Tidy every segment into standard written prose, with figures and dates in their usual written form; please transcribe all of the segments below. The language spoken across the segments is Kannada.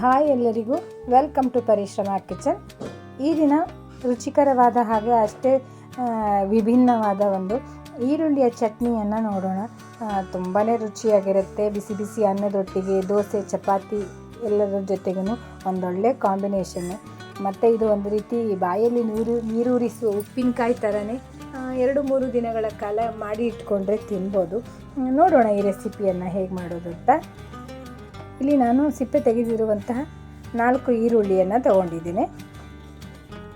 ಹಾಯ್ ಎಲ್ಲರಿಗೂ, ವೆಲ್ಕಮ್ ಟು ಪರಿಶ್ರಮ ಕಿಚನ್. ಈ ದಿನ ರುಚಿಕರವಾದ ಹಾಗೆ ಅಷ್ಟೇ ವಿಭಿನ್ನವಾದ ಒಂದು ಈರುಳ್ಳಿಯ ಚಟ್ನಿಯನ್ನು ನೋಡೋಣ. ತುಂಬಾ ರುಚಿಯಾಗಿರುತ್ತೆ. ಬಿಸಿ ಬಿಸಿ ಅನ್ನದೊಟ್ಟಿಗೆ, ದೋಸೆ, ಚಪಾತಿ ಎಲ್ಲರ ಜೊತೆಗೂ ಒಂದೊಳ್ಳೆ ಕಾಂಬಿನೇಷನ್ನು. ಮತ್ತು ಇದು ಒಂದು ರೀತಿ ಬಾಯಲ್ಲಿ ನೀರೂರಿಸುವ ಉಪ್ಪಿನಕಾಯಿ ಥರನೇ 2-3 ದಿನಗಳ ಕಾಲ ಮಾಡಿ ಇಟ್ಕೊಂಡ್ರೆ ತಿನ್ಬೋದು. ನೋಡೋಣ ಈ ರೆಸಿಪಿಯನ್ನು ಹೇಗೆ ಮಾಡೋದು ಅಂತ. ಇಲ್ಲಿ ನಾನು ಸಿಪ್ಪೆ ತೆಗೆದಿರುವಂತಹ 4 ಈರುಳ್ಳಿಯನ್ನು ತಗೊಂಡಿದ್ದೀನಿ.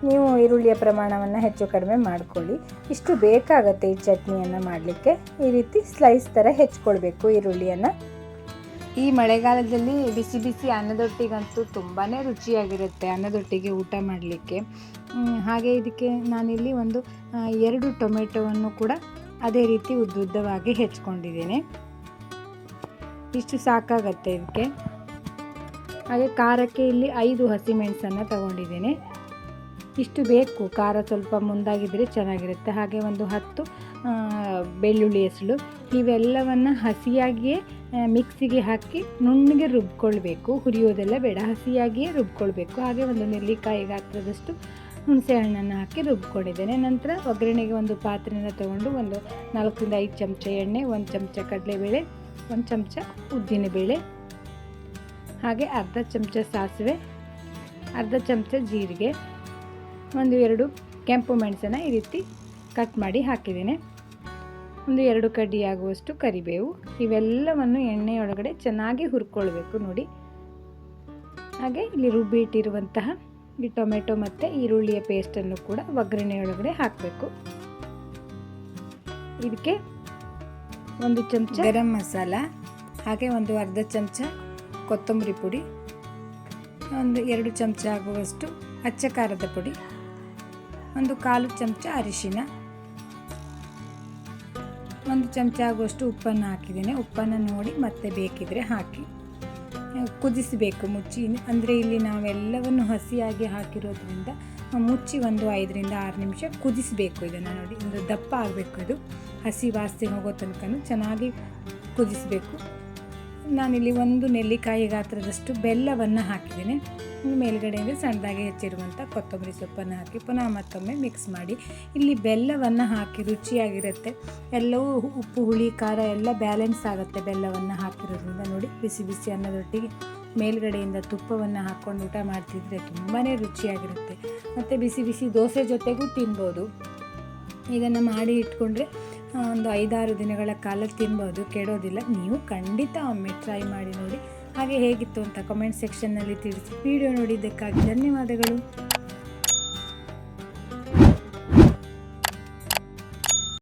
ನೀವು ಈರುಳ್ಳಿಯ ಪ್ರಮಾಣವನ್ನು ಹೆಚ್ಚು ಕಡಿಮೆ ಮಾಡಿಕೊಳ್ಳಿ. ಇಷ್ಟು ಬೇಕಾಗುತ್ತೆ ಈ ಚಟ್ನಿಯನ್ನು ಮಾಡಲಿಕ್ಕೆ. ಈ ರೀತಿ ಸ್ಲೈಸ್ ಥರ ಹೆಚ್ಚಿಕೊಳ್ಬೇಕು ಈರುಳ್ಳಿಯನ್ನು. ಈ ಮಳೆಗಾಲದಲ್ಲಿ ಬಿಸಿ ಬಿಸಿ ಅನ್ನದೊಟ್ಟಿಗಂತೂ ತುಂಬಾ ರುಚಿಯಾಗಿರುತ್ತೆ, ಅನ್ನದೊಟ್ಟಿಗೆ ಊಟ ಮಾಡಲಿಕ್ಕೆ. ಹಾಗೆ ಇದಕ್ಕೆ ನಾನಿಲ್ಲಿ 2 ಟೊಮೆಟೊವನ್ನು ಕೂಡ ಅದೇ ರೀತಿ ಉದ್ದುದ್ದವಾಗಿ ಹೆಚ್ಕೊಂಡಿದ್ದೇನೆ. ಇಷ್ಟು ಸಾಕಾಗತ್ತೆ ಇದಕ್ಕೆ. ಹಾಗೆ ಖಾರಕ್ಕೆ ಇಲ್ಲಿ 5 ಹಸಿಮೆಣಸನ್ನು ತಗೊಂಡಿದ್ದೇನೆ. ಇಷ್ಟು ಬೇಕು, ಖಾರ ಸ್ವಲ್ಪ ಮುಂದಾಗಿದ್ದರೆ ಚೆನ್ನಾಗಿರುತ್ತೆ. ಹಾಗೆ 10 ಬೆಳ್ಳುಳ್ಳಿ ಹೆಸಳು. ಇವೆಲ್ಲವನ್ನು ಹಸಿಯಾಗಿಯೇ ಮಿಕ್ಸಿಗೆ ಹಾಕಿ ನುಣ್ಣಗೆ ರುಬ್ಕೊಳ್ಬೇಕು. ಹುರಿಯೋದೆಲ್ಲ ಬೇಡ, ಹಸಿಯಾಗಿಯೇ ರುಬ್ಕೊಳ್ಬೇಕು. ಹಾಗೆ 1 ನೆಲ್ಲಿಕಾಯಿ ಗಾತ್ರದಷ್ಟು ಹುಣಸೆ ಹಣ್ಣನ್ನು ಹಾಕಿ ರುಬ್ಕೊಂಡಿದ್ದೇನೆ. ನಂತರ ಒಗ್ಗರಣೆಗೆ ಒಂದು ಪಾತ್ರೆಯನ್ನು ತಗೊಂಡು 4-5 ಚಮಚ ಎಣ್ಣೆ, 1 ಚಮಚ ಕಡಲೆಬೇಳೆ, 1 ಚಮಚ ಉದ್ದಿನಬೇಳೆ, ಹಾಗೆ ಅರ್ಧ ಚಮಚ ಸಾಸಿವೆ, ಅರ್ಧ ಚಮಚ ಜೀರಿಗೆ, 1-2 ಕೆಂಪು ಮೆಣಸನ್ನು ಈ ರೀತಿ ಕಟ್ ಮಾಡಿ ಹಾಕಿದ್ದೇನೆ. 2 ಕಡ್ಡಿಯಾಗುವಷ್ಟು ಕರಿಬೇವು. ಇವೆಲ್ಲವನ್ನು ಎಣ್ಣೆಯೊಳಗಡೆ ಚೆನ್ನಾಗಿ ಹುರ್ಕೊಳ್ಬೇಕು ನೋಡಿ. ಹಾಗೆ ಇಲ್ಲಿ ರುಬ್ಬಿ ಇಟ್ಟಿರುವಂತಹ ಈ ಟೊಮೆಟೊ ಮತ್ತು ಈರುಳ್ಳಿಯ ಪೇಸ್ಟನ್ನು ಕೂಡ ಒಗ್ಗರಣೆಯೊಳಗಡೆ ಹಾಕಬೇಕು. ಇದಕ್ಕೆ 1 ಚಮಚ ಗರಂ ಮಸಾಲ, ಹಾಗೆ ಅರ್ಧ ಚಮಚ ಕೊತ್ತಂಬರಿ ಪುಡಿ, 2 ಚಮಚ ಆಗುವಷ್ಟು ಅಚ್ಚ ಖಾರದ ಪುಡಿ, 1/4 ಚಮಚ ಅರಿಶಿನ, 1 ಚಮಚ ಆಗುವಷ್ಟು ಉಪ್ಪನ್ನು ಹಾಕಿದ್ದೇನೆ. ಉಪ್ಪನ್ನು ನೋಡಿ ಮತ್ತೆ ಬೇಕಿದ್ರೆ ಹಾಕಿ. ಕುದಿಸಬೇಕು ಮುಚ್ಚಿ. ಅಂದರೆ ಇಲ್ಲಿ ನಾವೆಲ್ಲವನ್ನು ಹಸಿಯಾಗಿ ಹಾಕಿರೋದ್ರಿಂದ ಮುಚ್ಚಿ 5-6 ನಿಮಿಷ ಕುದಿಸಬೇಕು. ಇದನ್ನು ನೋಡಿ, ದಪ್ಪ ಆಗಬೇಕು. ಇದು ಹಸಿ ವಾಸನೆ ಹೋಗೋ ತನಕ ಚೆನ್ನಾಗಿ ಕುದಿಸಬೇಕು. ನಾನಿಲ್ಲಿ 1 ನೆಲ್ಲಿಕಾಯಿ ಗಾತ್ರದಷ್ಟು ಬೆಲ್ಲವನ್ನು ಹಾಕಿದ್ದೇನೆ. ಮೇಲ್ಗಡೆಯಿಂದ ಸಣ್ಣದಾಗಿ ಹೆಚ್ಚಿರುವಂಥ ಕೊತ್ತಂಬರಿ ಸೊಪ್ಪನ್ನು ಹಾಕಿ ಪುನಃ ಮತ್ತೊಮ್ಮೆ ಮಿಕ್ಸ್ ಮಾಡಿ. ಇಲ್ಲಿ ಬೆಲ್ಲವನ್ನು ಹಾಕಿ ರುಚಿಯಾಗಿರುತ್ತೆ. ಎಲ್ಲವೂ ಉಪ್ಪು, ಹುಳಿ, ಖಾರ ಎಲ್ಲ ಬ್ಯಾಲೆನ್ಸ್ ಆಗುತ್ತೆ ಬೆಲ್ಲವನ್ನು ಹಾಕಿರೋದ್ರಿಂದ. ನೋಡಿ, ಬಿಸಿ ಬಿಸಿ ಅನ್ನದೊಟ್ಟಿಗೆ ಮೇಲ್ಗಡೆಯಿಂದ ತುಪ್ಪವನ್ನು ಹಾಕ್ಕೊಂಡು ಊಟ ಮಾಡ್ತಿದ್ರೆ ತುಂಬಾ ರುಚಿಯಾಗಿರುತ್ತೆ. ಮತ್ತು ಬಿಸಿ ಬಿಸಿ ದೋಸೆ ಜೊತೆಗೂ ತಿನ್ಬೋದು. ಇದನ್ನು ಮಾಡಿ ಇಟ್ಕೊಂಡ್ರೆ 5-6 ದಿನಗಳ ಕಾಲ ತಿನ್ಬೋದು, ಕೆಡೋದಿಲ್ಲ. ನೀವು ಖಂಡಿತ ಒಮ್ಮೆ ಟ್ರೈ ಮಾಡಿ ನೋಡಿ. ಹಾಗೆ ಹೇಗಿತ್ತು ಅಂತ ಕಮೆಂಟ್ ಸೆಕ್ಷನ್ನಲ್ಲಿ ತಿಳಿಸಿ. ವಿಡಿಯೋ ನೋಡಿದ್ದಕ್ಕಾಗಿ ಧನ್ಯವಾದಗಳು.